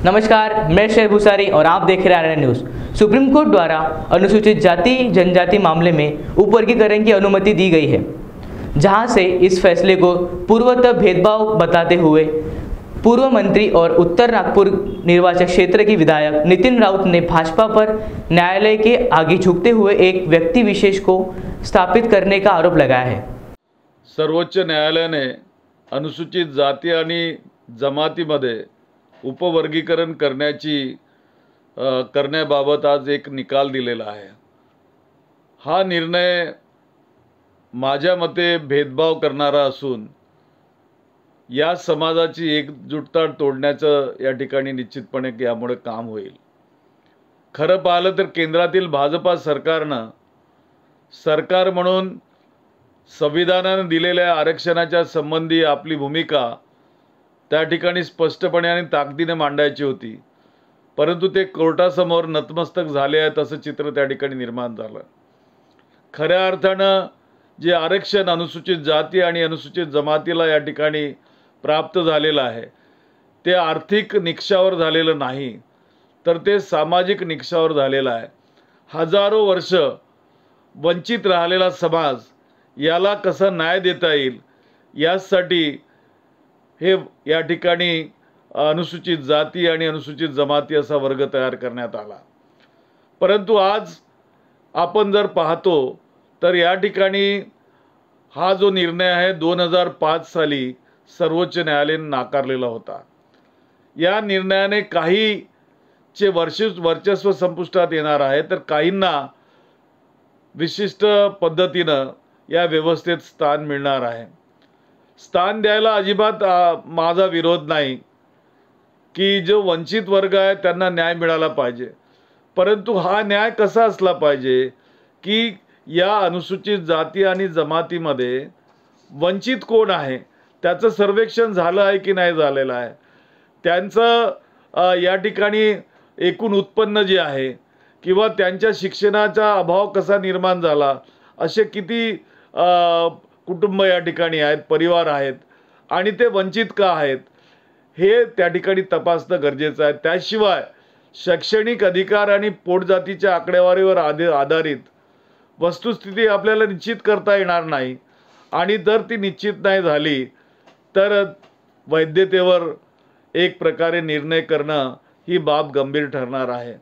नमस्कार, मैं शेर भूसारी और आप देख रहे हैं आर्यन न्यूज़। सुप्रीम कोर्ट द्वारा अनुसूचित जाति जनजाति मामले में उपवर्गीकरण की अनुमति दी गई है, जहां से इस फैसले को पूर्वोत्तर भेदभाव बताते हुए पूर्व मंत्री और उत्तर नागपुर निर्वाचन क्षेत्र की विधायक नितिन राउत ने भाजपा पर न्यायालय के आगे झुकते हुए एक व्यक्ति विशेष को स्थापित करने का आरोप लगाया है। सर्वोच्च न्यायालयाने अनुसूचित जाती आणि जमातीमध्ये उपवर्गीकरण करण्याबाबत आज एक निकाल दिलेला आहे। हा निर्णय माझ्या मते भेदभाव करणारा असून या समाजाची एकजुटता तोडण्याचं या ठिकाणी निश्चितपणे यामुळे काम होईल। खरं पाहिलं तर केंद्रातील भाजपा सरकारनं सरकार म्हणून संविधानाने दिलेल्या आरक्षणाच्या संबंधी आपली भूमिका त्या ठिकाणी स्पष्टपणे आणि ताकदीने मांडायची होती, परंतु ते कोर्टासमोर नतमस्तक झाले आहेत असं चित्र त्या ठिकाणी निर्माण झालं। खऱ्या अर्थानं जे आरक्षण अनुसूचित जाती आणि अनुसूचित जमातीला या ठिकाणी प्राप्त झालेलं आहे ते आर्थिक निकषावर झालेलं नाही, तर ते सामाजिक निकषावर झालेलं आहे। हजारो वर्ष वंचित राहिलेला समाज याला कसा न्याय देता येईल यासाठी हे या ठिकाणी अनुसूचित जाती आणि अनुसूचित जमाती असा वर्ग तयार करण्यात आला। परंतु आज आपण जर पाहतो तर या ठिकाणी हा जो निर्णय आहे 2005 साली सर्वोच्च न्यायालयाने नाकारलेला होता। या निर्णयाने काहीचे वर्चस्व संपुष्टात येणार आहे, तर काहींना विशिष्ट पद्धतीनं या व्यवस्थेत स्थान मिळणार आहे। स्थान द्यायला अजिबात माझा विरोध नाही की जो वंचित वर्ग आहे त्यांना न्याय मिळाला पाहिजे, परंतु हा न्याय कसा असला पाहिजे की या अनुसूचित जाती आणि जमातीमध्ये वंचित कोण आहे त्याचं सर्वेक्षण झालं आहे की नाही झालेलं आहे, त्यांचं या ठिकाणी एकूण उत्पन्न जे आहे किंवा त्यांच्या शिक्षणाचा अभाव कसा निर्माण झाला, असे किती कुटुंब या ठिकाणी आहेत, परिवार आहेत आणि ते वंचित का आहेत हे त्या ठिकाणी तपासणं गरजेचं आहे। त्याशिवाय शैक्षणिक अधिकार आणि पोटजातीच्या आकडेवारीवर आधारित वस्तुस्थिती आपल्याला निश्चित करता येणार नाही, आणि जर ती निश्चित नाही झाली तर वैधतेवर एक प्रकारे निर्णय करणं ही बाब गंभीर ठरणार आहे।